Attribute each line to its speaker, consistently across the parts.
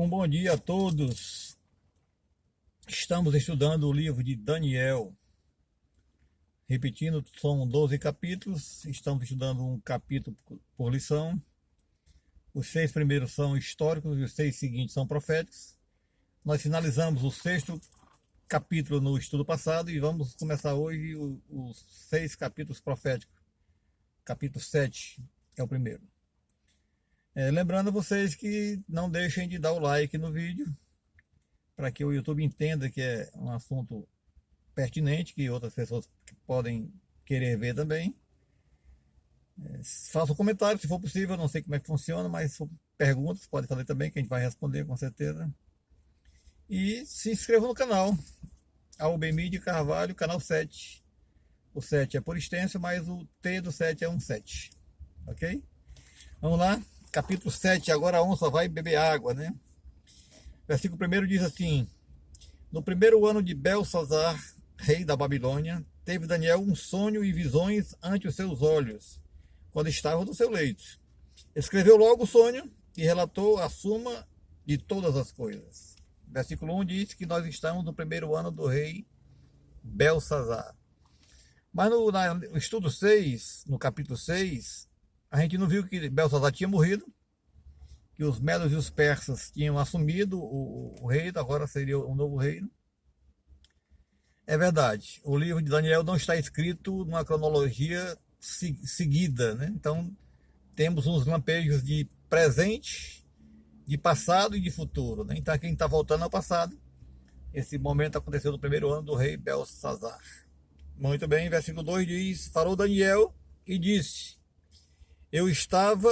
Speaker 1: Bom dia a todos. Estamos estudando o livro de Daniel. Repetindo, são 12 capítulos. Estamos estudando um capítulo por lição. Os 6 primeiros são históricos e os 6 seguintes são proféticos. Nós finalizamos o 6º capítulo no estudo passado e vamos começar hoje os 6 capítulos proféticos. Capítulo 7 é o primeiro. Lembrando a vocês que não deixem de dar o like no vídeo, para que o YouTube entenda que é um assunto pertinente, que outras pessoas podem querer ver também. Faça um comentário, se for possível, não sei como é que funciona, mas perguntas pode fazer também, que a gente vai responder com certeza. E se inscreva no canal, AUB de Carvalho, canal 7. O 7 é por extenso, mas o T do 7 é um 7, ok? Vamos lá. Capítulo 7, agora a onça vai beber água, né? Versículo 1 diz assim: No primeiro ano de Belsazar, rei da Babilônia, teve Daniel um sonho e visões ante os seus olhos, quando estava no seu leito. Escreveu logo o sonho e relatou a suma de todas as coisas. Versículo 1 diz que nós estamos no primeiro ano do rei Belsazar. Mas no estudo 6, no capítulo 6, a gente não viu que Belsazar tinha morrido, que os medos e os persas tinham assumido o reino, agora seria um novo reino. É verdade, o livro de Daniel não está escrito numa cronologia seguida, né? Então temos uns lampejos de presente, de passado e de futuro, né? Então quem está voltando ao passado, esse momento aconteceu no primeiro ano do rei Belsazar. Muito bem, versículo 2 diz: Falou Daniel e disse: Eu estava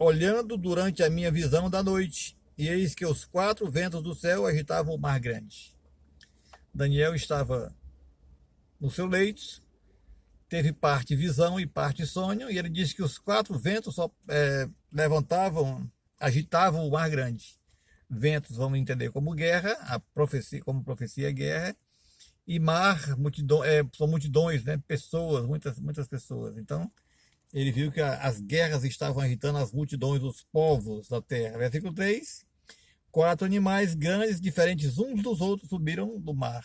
Speaker 1: olhando durante a minha visão da noite, e eis que os 4 ventos do céu agitavam o mar grande. Daniel estava no seu leito, teve parte visão e parte sonho, e ele disse que os 4 ventos só agitavam o mar grande. Ventos vamos entender como guerra, como profecia é guerra, e mar, são multidões, né? Pessoas, muitas pessoas. Então, ele viu que as guerras estavam agitando as multidões dos povos da terra. Versículo 3. 4 animais grandes, diferentes uns dos outros, subiram do mar.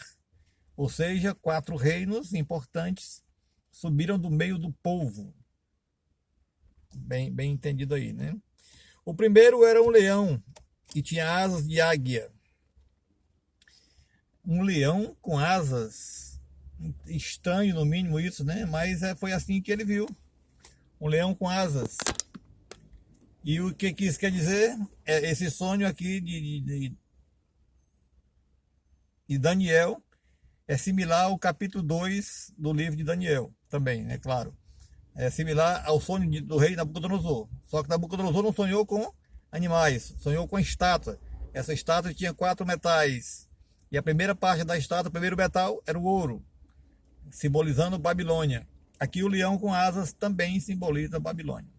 Speaker 1: Ou seja, 4 reinos importantes subiram do meio do povo. Bem entendido aí, né? O primeiro era um leão que tinha asas de águia. Um leão com asas, estranho no mínimo isso, né? Mas foi assim que ele viu. Um leão com asas. E o que isso quer dizer? Esse sonho aqui de Daniel é similar ao capítulo 2 do livro de Daniel, também, é claro. É similar ao sonho do rei Nabucodonosor. Só que Nabucodonosor não sonhou com animais, sonhou com estátua. Essa estátua tinha 4 metais. E a primeira parte da estátua, o primeiro metal, era o ouro, simbolizando Babilônia. Aqui o leão com asas também simboliza a Babilônia.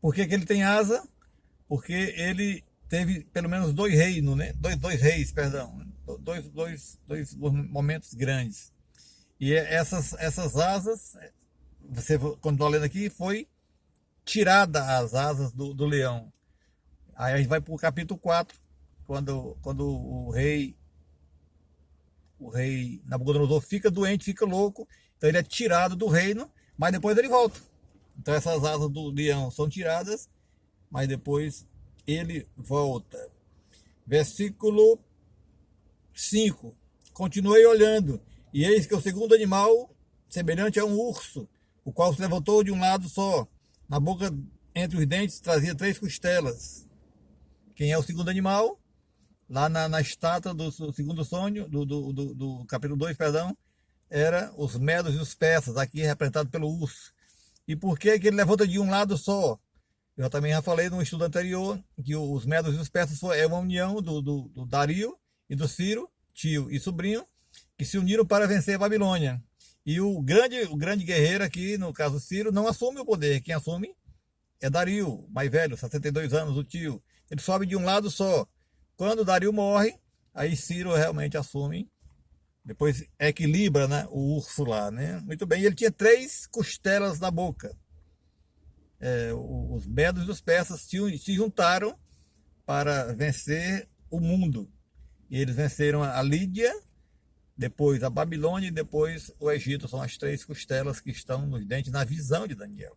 Speaker 1: Por que ele tem asa? Porque ele teve pelo menos 2 reinos, né? Dois reis, perdão. Dois momentos grandes. E essas asas, você, quando está lendo aqui, foi tirada as asas do leão. Aí a gente vai para o capítulo 4, quando o rei Nabucodonosor fica doente, fica louco. Então ele é tirado do reino, mas depois ele volta. Então essas asas do leão são tiradas, mas depois ele volta. Versículo 5. Continuei olhando, e eis que o segundo animal, semelhante a um urso, o qual se levantou de um lado só. Na boca, entre os dentes, trazia 3 costelas. Quem é o segundo animal? Lá na estátua do segundo sonho, do capítulo 2, perdão, era os medos e os persas, aqui representado pelo urso. E por que ele levanta de um lado só? Eu também já falei no estudo anterior que os medos e os persas é uma união do Dario e do Ciro, tio e sobrinho, que se uniram para vencer a Babilônia. E o grande guerreiro aqui, no caso Ciro, não assume o poder. Quem assume é Dario, mais velho, 62 anos, o tio. Ele sobe de um lado só. Quando Dario morre, aí Ciro realmente assume. Depois equilibra, né, o urso lá, né? Muito bem, ele tinha 3 costelas na boca. Os medos e os persas se juntaram para vencer o mundo. E eles venceram a Lídia, depois a Babilônia e depois o Egito. São as 3 costelas que estão nos dentes na visão de Daniel.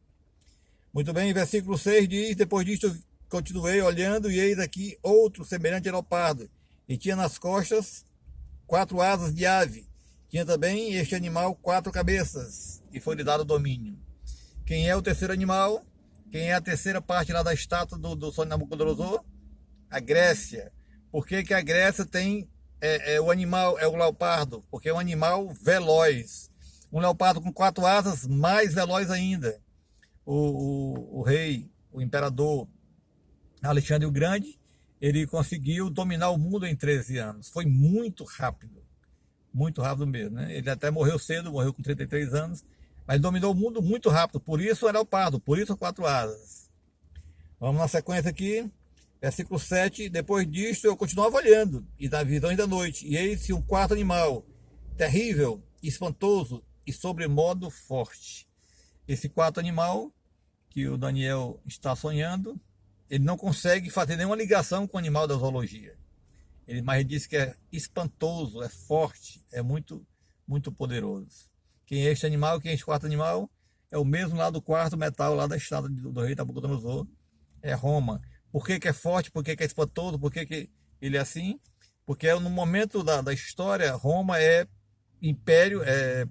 Speaker 1: Muito bem, versículo 6 diz: depois disto continuei olhando, e eis aqui outro semelhante a leopardo, e tinha nas costas 4 asas de ave. Tinha também este animal 4 cabeças, e foi-lhe dado domínio. Quem é o terceiro animal? Quem é a terceira parte lá da estátua do sonho de Nabucodonosor? A Grécia. Por que que a Grécia tem o animal, é o leopardo? Porque é um animal veloz. Um leopardo com 4 asas, mais veloz ainda. O rei, o imperador Alexandre o Grande, ele conseguiu dominar o mundo em 13 anos. Foi muito rápido mesmo, né? Ele até morreu cedo, morreu com 33 anos, mas dominou o mundo muito rápido. Por isso é leopardo, por isso 4 asas. Vamos na sequência aqui, versículo 7. Depois disto eu continuava olhando, e das visões da noite, e eis um 4º animal, terrível, espantoso e sobremodo forte. Esse 4º animal que o Daniel está sonhando, ele não consegue fazer nenhuma ligação com o animal da zoologia. Mas ele diz que é espantoso, é forte, é muito, muito poderoso. Quem é este animal? Quem é este 4º animal? É o mesmo lá do 4º metal, lá da estátua do rei Nabucodonosor. É Roma. Por que que é forte? Por que que é espantoso? Por que que ele é assim? Porque no momento da história, Roma é império, é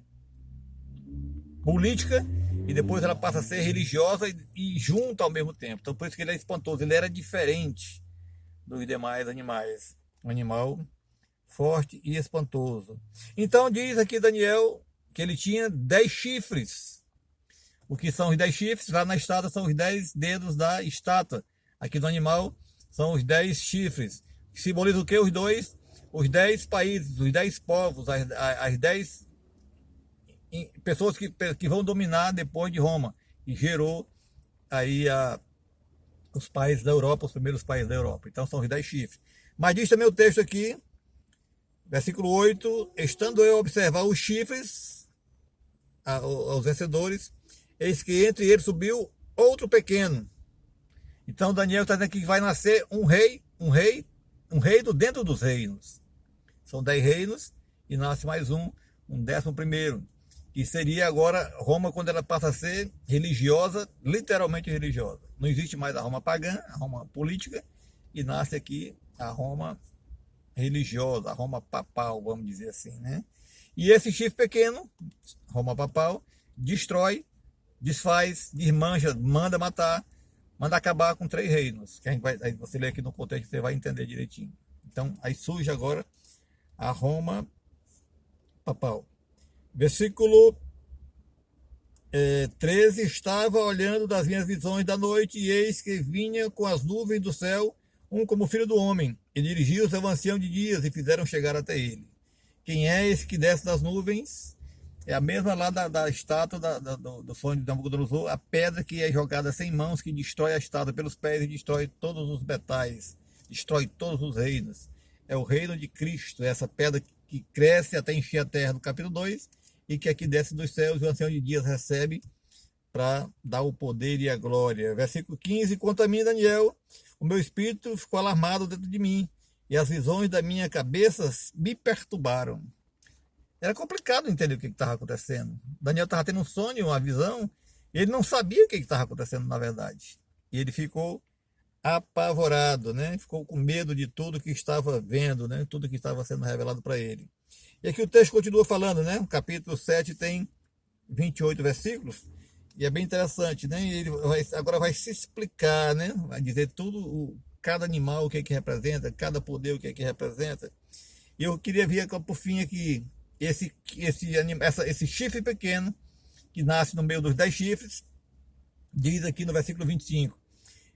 Speaker 1: política, e depois ela passa a ser religiosa e junta ao mesmo tempo. Então por isso que ele é espantoso. Ele era diferente dos demais animais. Um animal forte e espantoso. Então diz aqui Daniel que ele tinha 10 chifres. O que são os 10 chifres? Lá na estátua são os 10 dedos da estátua. Aqui no animal são os 10 chifres. Que simboliza o que? Os 10 países, os 10 povos, as 10 pessoas que vão dominar depois de Roma. E gerou aí os países da Europa, os primeiros países da Europa. Então são os 10 chifres. Mas diz também o texto aqui, versículo 8: estando eu a observar os chifres aos vencedores, eis que entre eles subiu outro pequeno. Então Daniel está dizendo que vai nascer um reino dentro dos reinos. São 10 reinos e nasce mais um 11º, que seria agora Roma, quando ela passa a ser religiosa, literalmente religiosa. Não existe mais a Roma pagã, a Roma política, e nasce aqui a Roma religiosa, a Roma papal, vamos dizer assim, né? E esse chifre pequeno, Roma papal, destrói, desfaz, desmancha, manda matar, manda acabar com 3 reinos. Que aí você lê aqui no contexto, você vai entender direitinho. Então, aí surge agora a Roma papal. Versículo 13: estava olhando das minhas visões da noite, e eis que vinha com as nuvens do céu um como filho do homem, e dirigiu-se ao ancião de dias, e fizeram chegar até ele. Quem é esse que desce das nuvens? É a mesma lá da estátua do sonho de Nabucodonosor, a pedra que é jogada sem mãos, que destrói a estátua pelos pés e destrói todos os metais, destrói todos os reinos. É o reino de Cristo, é essa pedra que cresce até encher a terra, no capítulo 2, e que aqui desce dos céus, e o ancião de dias recebe para dar o poder e a glória. Versículo 15: quanto a mim, Daniel, o meu espírito ficou alarmado dentro de mim, e as visões da minha cabeça me perturbaram. Era complicado entender o que estava acontecendo. Daniel estava tendo um sonho, uma visão, e ele não sabia o que estava acontecendo na verdade. E ele ficou apavorado, né? Ficou com medo de tudo que estava vendo, né? Tudo que estava sendo revelado para ele. E aqui o texto continua falando, né? O capítulo 7 tem 28 versículos, e é bem interessante, né? Ele agora vai se explicar, né? Vai dizer tudo, cada animal o que é que representa, cada poder o que é que representa. E eu queria ver por fim aqui esse chifre pequeno que nasce no meio dos 10 chifres. Diz aqui no versículo 25: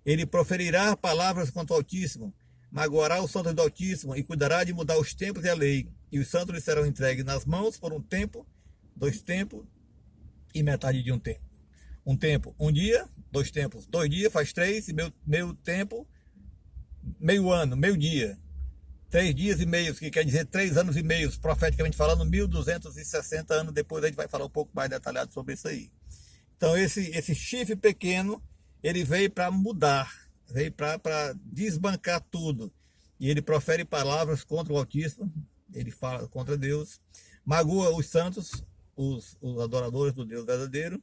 Speaker 1: ele proferirá palavras contra o Altíssimo, magoará os santos do Altíssimo, e cuidará de mudar os tempos e a lei, e os santos lhe serão entregues nas mãos por um tempo, 2 tempos e metade de um tempo. Um tempo, 1 dia; 2 tempos, 2 dias, faz 3, e meio tempo, meio ano, meio dia. 3 dias e meio, que quer dizer 3 anos e meio, profeticamente falando, 1260 anos depois. A gente vai falar um pouco mais detalhado sobre isso aí. Então esse chifre pequeno, ele veio para mudar veio para desbancar tudo. E ele profere palavras contra o Altíssimo, ele fala contra Deus, magoa os santos, os adoradores do Deus verdadeiro,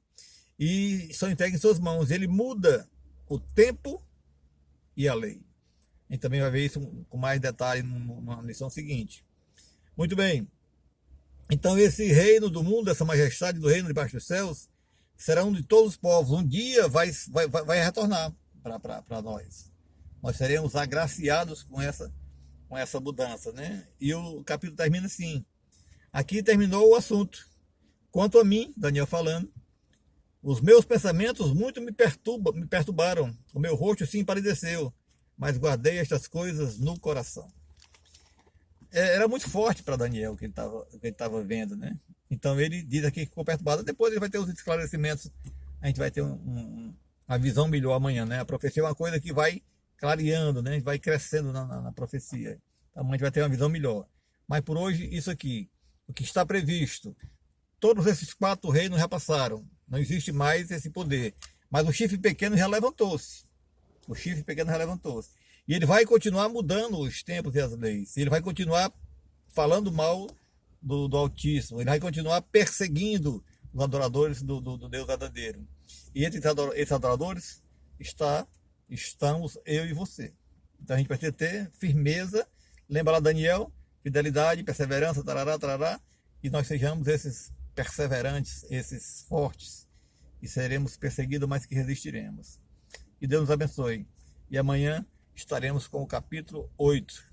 Speaker 1: e são entregues em suas mãos. Ele muda o tempo e a lei. A gente também vai ver isso com mais detalhe na lição seguinte. Muito bem. Então esse reino do mundo, essa majestade do reino debaixo dos céus, será um de todos os povos. Um dia vai retornar para nós. Nós seremos agraciados com essa mudança, né? E o capítulo termina assim. Aqui terminou o assunto. Quanto a mim, Daniel falando, os meus pensamentos muito me perturbaram. O meu rosto se empalideceu, mas guardei estas coisas no coração. Era muito forte para Daniel o que ele estava vendo, né? Então ele diz aqui que ficou perturbado. Depois ele vai ter os esclarecimentos. A gente vai ter uma visão melhor amanhã, né? A profecia é uma coisa que vai clareando, né? Vai crescendo na profecia. Então amanhã a gente vai ter uma visão melhor. Mas por hoje, isso aqui. O que está previsto. Todos esses 4 reinos já passaram. Não existe mais esse poder. Mas o chifre pequeno já levantou-se. O chifre pequeno já levantou-se. E ele vai continuar mudando os tempos e as leis. Ele vai continuar falando mal do Altíssimo. Ele vai continuar perseguindo os adoradores do Deus verdadeiro. E entre esses adoradores estamos eu e você. Então a gente precisa ter firmeza. Lembra lá Daniel? Fidelidade, perseverança, tarará, tarará. E nós sejamos esses perseverantes, esses fortes. E seremos perseguidos, mas que resistiremos. Que Deus nos abençoe. E amanhã estaremos com o capítulo 8.